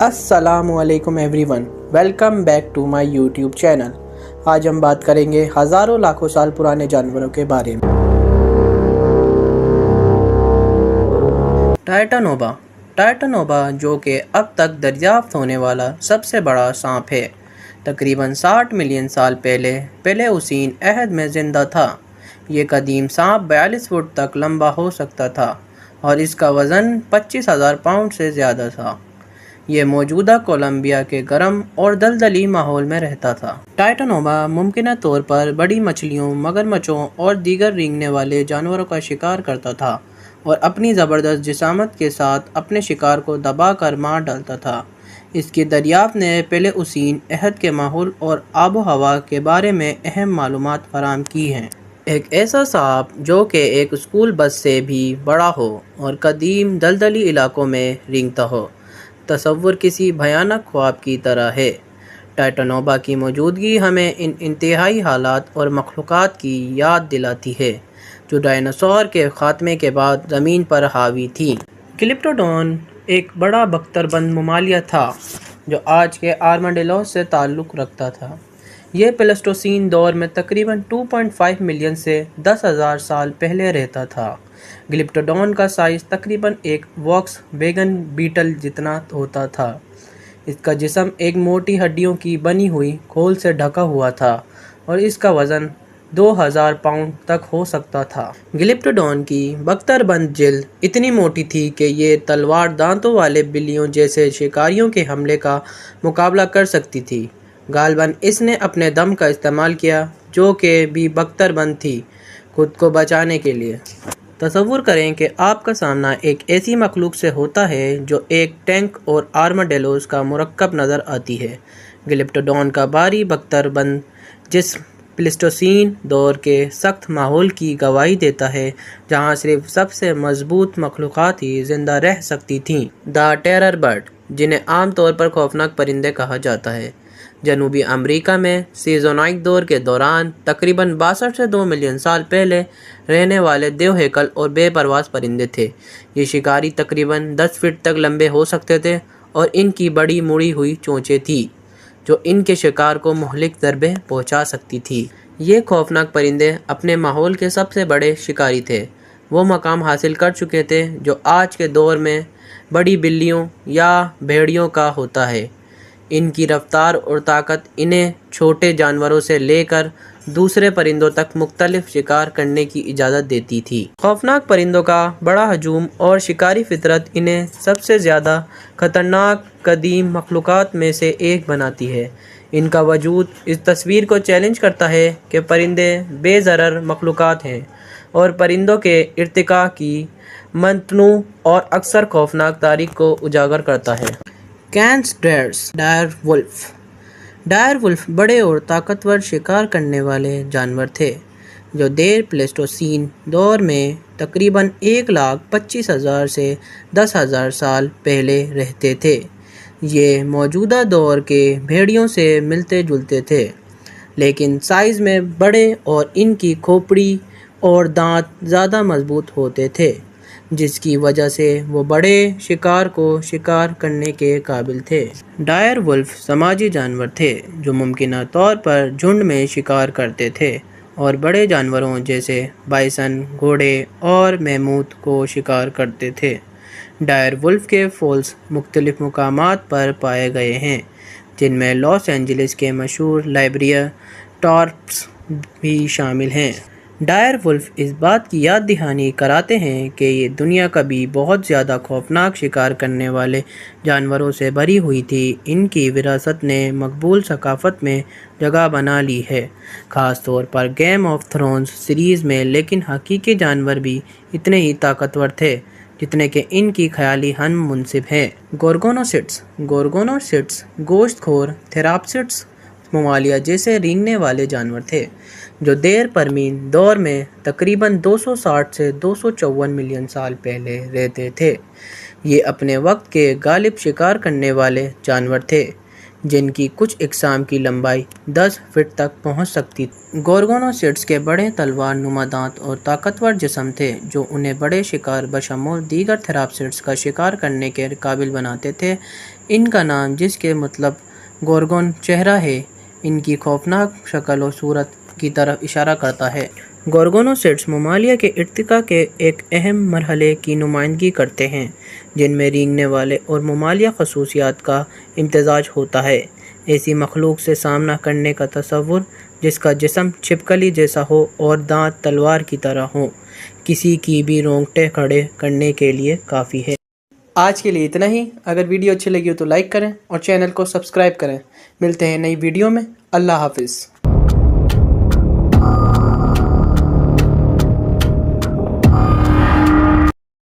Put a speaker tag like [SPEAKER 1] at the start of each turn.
[SPEAKER 1] अस्सलामु अलैकुम everyone, welcome back to my YouTube channel. आज हम बात करेंगे हज़ारों लाखों साल पुराने जानवरों के बारे में। टाइटनोबा। टाइटनोबा जो कि अब तक दरियाफ्त होने वाला सबसे बड़ा सांप है, तकरीबन 60 मिलियन साल पहले प्लेओसीन अहद में ज़िंदा था। ये कदीम सांप 42 फुट तक लंबा हो सकता था और इसका वज़न 25,000 पाउंड से ज़्यादा था। ये मौजूदा कोलंबिया के गर्म और दलदली माहौल में रहता था। टाइटनोबा मुमकिन तौर पर बड़ी मछलियों, मगरमच्छों और दीगर रेंगने वाले जानवरों का शिकार करता था और अपनी ज़बरदस्त जिसामत के साथ अपने शिकार को दबाकर मार डालता था। इसकी दरियाफ्त ने प्लेओसीन अहद के माहौल और आबो हवा के बारे में अहम मालूमात फराहम की हैं। एक ऐसा सांप जो कि एक स्कूल बस से भी बड़ा हो और कदीम दलदली इलाकों में रेंगता हो, तस्वुर किसी भयानक ख्वाब की तरह है। टाइटनोबा की मौजूदगी हमें इन इंतहाई हालात और मखलूक़ात की याद दिलाती है जो डायनासोर के ख़ात्मे के बाद ज़मीन पर हावी थी। गैलिप्टोडॉन एक बड़ा बख्तरबंद ममालिया था जो आज के आर्माडिलो से ताल्लुक़ रखता था। यह प्लेस्टोसीन दौर में तकरीबन 2.5 मिलियन से 10,000 साल पहले रहता था। गैलिप्टोडॉन का साइज़ तकरीबन एक वॉक्सवैगन बीटल जितना होता था। इसका जिस्म एक मोटी हड्डियों की बनी हुई खोल से ढका हुआ था और इसका वज़न 2,000 पाउंड तक हो सकता था। गैलिप्टोडॉन की बख्तरबंद जिल्द इतनी मोटी थी कि ये तलवार दांतों वाले बिल्लियों जैसे शिकारियों के हमले का मुकाबला कर सकती थी। गालबन इसने अपने दम का इस्तेमाल किया जो कि भी बख्तरबंद थी, खुद को बचाने के लिए। तसव्वुर करें कि आपका सामना एक ऐसी मखलूक से होता है जो एक टैंक और आर्माडेलोस का मुरक्कब नज़र आती है। गैलिप्टोडॉन का भारी बख्तरबंद जिस्म प्लेस्टोसीन दौर के सख्त माहौल की गवाही देता है जहाँ सिर्फ सबसे मजबूत मखलूक़ात ही ज़िंदा रह सकती थीं। द टेरर बर्ड, जिन्हें आम तौर पर खौफनाक परिंदे कहा जाता है, जनूबी अमेरिका में सीज़ोनाइक दौर के दौरान तकरीबन 62 से 2 मिलियन साल पहले रहने वाले देवहेकल और बेपरवाह परिंदे थे। ये शिकारी तकरीबन 10 फीट तक लंबे हो सकते थे और इनकी बड़ी मुड़ी हुई चोंचें थीं जो इनके शिकार को मुहलिक ज़रबे पहुंचा सकती थी। ये खौफनाक परिंदे अपने माहौल के सबसे बड़े शिकारी थे। वो मकाम हासिल कर चुके थे जो आज के दौर में बड़ी बिल्लियों या भेड़ियों का होता है। इनकी रफ्तार और ताकत इन्हें छोटे जानवरों से लेकर दूसरे परिंदों तक मुख्तलिफ शिकार करने की इजाज़त देती थी। खौफनाक परिंदों का बड़ा हजूम और शिकारी फितरत इन्हें सबसे ज़्यादा ख़तरनाक कदीम मखलूक़ात में से एक बनाती है। इनका वजूद इस तस्वीर को चैलेंज करता है कि परिंदे बेज़रर मखलूक़ात हैं और परिंदों के इर्तिका की मतनू और अक्सर खौफनाक तारीख को उजागर करता है। कैन्स डेयर्स। Dire wolf. डायर वुल्फ बड़े और ताकतवर शिकार करने वाले जानवर थे जो देर प्लेस्टोसीन दौर में तकरीबन 1,25,000 से 10,000 साल पहले रहते थे। ये मौजूदा दौर के भेड़ियों से मिलते जुलते थे लेकिन साइज़ में बड़े और इनकी खोपड़ी और दांत ज़्यादा मजबूत होते थे जिसकी वजह से वो बड़े शिकार को शिकार करने के काबिल थे। डायर वुल्फ समाजी जानवर थे जो मुमकिन तौर पर झुंड में शिकार करते थे और बड़े जानवरों जैसे बाइसन, घोड़े और मैमूथ को शिकार करते थे। डायर वुल्फ के फॉल्स मुख्तलिफ मुकामात पर पाए गए हैं जिनमें लॉस एंजलिस के मशहूर लाइब्रिया टॉर्प्स भी शामिल हैं। डायर वुल्फ इस बात की याद दहानी कराते हैं कि ये दुनिया कभी बहुत ज़्यादा खौफनाक शिकार करने वाले जानवरों से भरी हुई थी। इनकी विरासत ने मकबूल सकाफ़त में जगह बना ली है, ख़ास तौर पर गेम ऑफ थ्रोन्स सीरीज़ में, लेकिन हकीकी जानवर भी इतने ही ताकतवर थे जितने कि इनकी ख्याली हम मुनसिब हैं। गोर्गोनोसिड्स। गोर्गोनोसिड्स गोश्तखोर थेराप्सिड्स ममालिया जैसे रेंगने वाले जानवर थे जो देर परमीन दौर में तकरीबन 260 से 254 मिलियन साल पहले रहते थे। ये अपने वक्त के गालिब शिकार करने वाले जानवर थे। جن کی کچھ اقسام کی لمبائی 10 فٹ تک پہنچ سکتی تھی۔ گورگونوسیٹس کے بڑے تلوار نما دانت اور طاقتور جسم تھے جو انہیں بڑے شکار بشمول دیگر تھراپسٹس کا شکار کرنے کے قابل بناتے تھے۔ ان کا نام، جس کے مطلب گورگون چہرہ ہے، ان کی خوفناک شکل و صورت کی طرف اشارہ کرتا ہے۔ گورگونوسیٹس ممالیہ کے ارتقاء کے ایک اہم مرحلے کی نمائندگی کرتے ہیں جن میں رینگنے والے اور ممالیہ خصوصیات کا امتزاج ہوتا ہے۔ ایسی مخلوق سے سامنا کرنے کا تصور جس کا جسم چھپکلی جیسا ہو اور دانت تلوار کی طرح ہوں، کسی کی بھی رونگٹے کھڑے کرنے کے لیے کافی ہے۔ آج کے لیے اتنا ہی۔ اگر ویڈیو اچھی لگی ہو تو لائک کریں اور چینل کو سبسکرائب کریں۔ ملتے ہیں نئی ویڈیو میں۔ اللہ حافظ۔